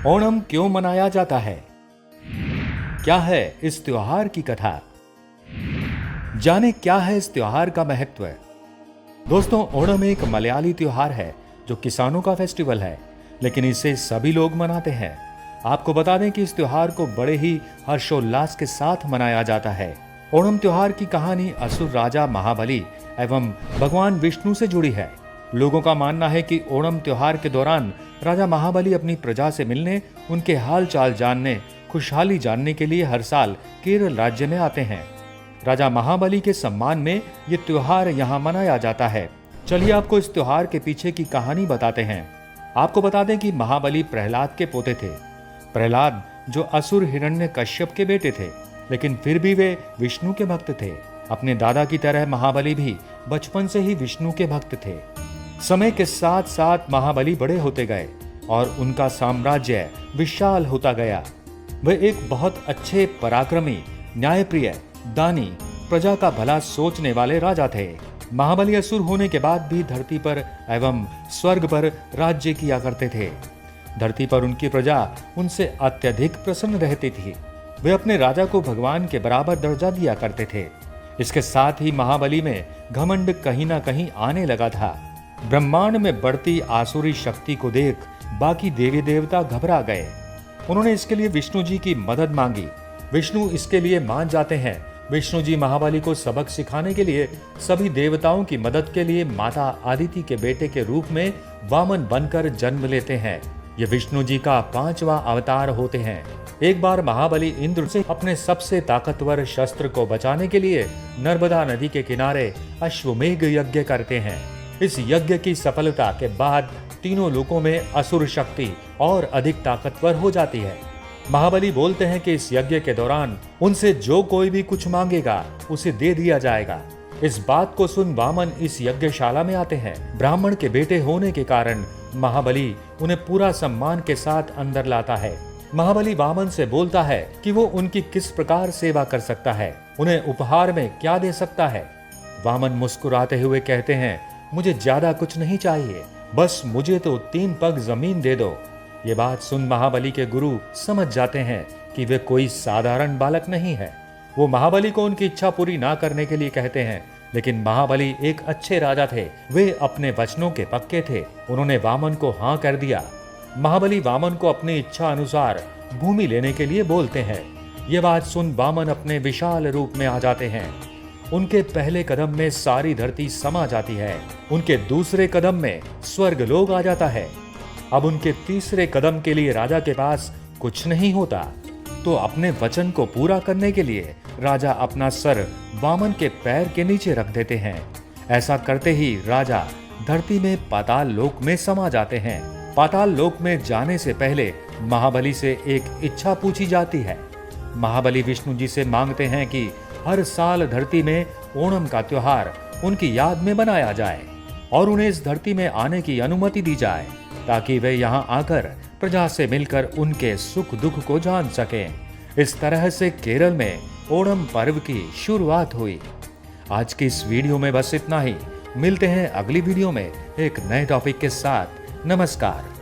ओणम क्यों मनाया जाता है? क्या है इस त्योहार की कथा? जाने क्या है इस त्योहार का महत्व। दोस्तों, ओणम एक मलयाली त्योहार है जो किसानों का फेस्टिवल है, लेकिन इसे सभी लोग मनाते हैं। आपको बता दें कि इस त्योहार को बड़े ही हर्षोल्लास के साथ मनाया जाता है। ओणम त्योहार की कहानी असुर राजा महाबली एवं भगवान विष्णु से जुड़ी है। लोगों का मानना है कि ओणम त्योहार के दौरान राजा महाबली अपनी प्रजा से मिलने, उनके हाल चाल जानने, खुशहाली जानने के लिए हर साल केरल राज्य में आते हैं। राजा महाबली के सम्मान में ये त्योहार यहाँ मनाया जाता है। चलिए आपको इस त्योहार के पीछे की कहानी बताते हैं। आपको बता दें कि महाबली प्रहलाद के पोते थे। प्रहलाद जो असुर हिरण्यकश्यप के बेटे थे, लेकिन फिर भी वे विष्णु के भक्त थे। अपने दादा की तरह महाबली भी बचपन से ही विष्णु के भक्त थे। समय के साथ साथ महाबली बड़े होते गए और उनका साम्राज्य विशाल होता गया। वे एक बहुत अच्छे, पराक्रमी, न्यायप्रिय, दानी, प्रजा का भला सोचने वाले राजा थे। महाबली असुर होने के बाद भी धरती पर एवं स्वर्ग पर राज्य किया करते थे। धरती पर उनकी प्रजा उनसे अत्यधिक प्रसन्न रहती थी। वे अपने राजा को भगवान के बराबर दर्जा दिया करते थे। इसके साथ ही महाबली में घमंड कहीं ना कहीं आने लगा था। ब्रह्मांड में बढ़ती आसुरी शक्ति को देख बाकी देवी देवता घबरा गए। उन्होंने इसके लिए विष्णु जी की मदद मांगी। विष्णु इसके लिए मान जाते हैं। विष्णु जी महाबली को सबक सिखाने के लिए सभी देवताओं की मदद के लिए माता आदिति के बेटे के रूप में वामन बनकर जन्म लेते हैं। ये विष्णु जी का 5वां अवतार होते हैं। एक बार महाबली इंद्र से अपने सबसे ताकतवर शस्त्र को बचाने के लिए नर्मदा नदी के किनारे अश्वमेघ यज्ञ करते हैं। इस यज्ञ की सफलता के बाद तीनों लोकों में असुर शक्ति और अधिक ताकतवर हो जाती है। महाबली बोलते हैं कि इस यज्ञ के दौरान उनसे जो कोई भी कुछ मांगेगा उसे दे दिया जाएगा। इस बात को सुन वामन इस यज्ञशाला में आते हैं। ब्राह्मण के बेटे होने के कारण महाबली उन्हें पूरा सम्मान के साथ अंदर लाता है। महाबली वामन से बोलता है कि वो उनकी किस प्रकार सेवा कर सकता है, उन्हें उपहार में क्या दे सकता है। वामन मुस्कुराते हुए कहते हैं, मुझे ज्यादा कुछ नहीं चाहिए, बस मुझे तो 3 पग जमीन दे दो। ये बात सुन महाबली के गुरु समझ जाते हैं कि वे कोई साधारण बालक नहीं है। वो महाबली को उनकी इच्छा पूरी ना करने के लिए कहते हैं, लेकिन महाबली एक अच्छे राजा थे। वे अपने वचनों के पक्के थे। उन्होंने वामन को हाँ कर दिया। महाबली वामन को अपनी इच्छा अनुसार भूमि लेने के लिए बोलते हैं। ये बात सुन वामन अपने विशाल रूप में आ जाते हैं। उनके पहले कदम में सारी धरती समा जाती है। उनके दूसरे कदम में स्वर्ग लोक आ जाता है। अब उनके तीसरे कदम के लिए राजा के पास कुछ नहीं होता, तो अपने वचन को पूरा करने के लिए राजा अपना सर वामन के पैर के नीचे रख देते हैं। ऐसा करते ही राजा धरती में पाताल लोक में समा जाते हैं। पाताल लोक में जाने से पहले महाबली से एक इच्छा पूछी जाती है। महाबली विष्णु जी से मांगते हैं कि हर साल धरती में ओणम का त्योहार उनकी याद में बनाया जाए और उन्हें इस धरती में आने की अनुमति दी जाए, ताकि वे यहाँ आकर प्रजा से मिलकर उनके सुख दुख को जान सकें। इस तरह से केरल में ओणम पर्व की शुरुआत हुई। आज की इस वीडियो में बस इतना ही। मिलते हैं अगली वीडियो में एक नए टॉपिक के साथ। नमस्कार।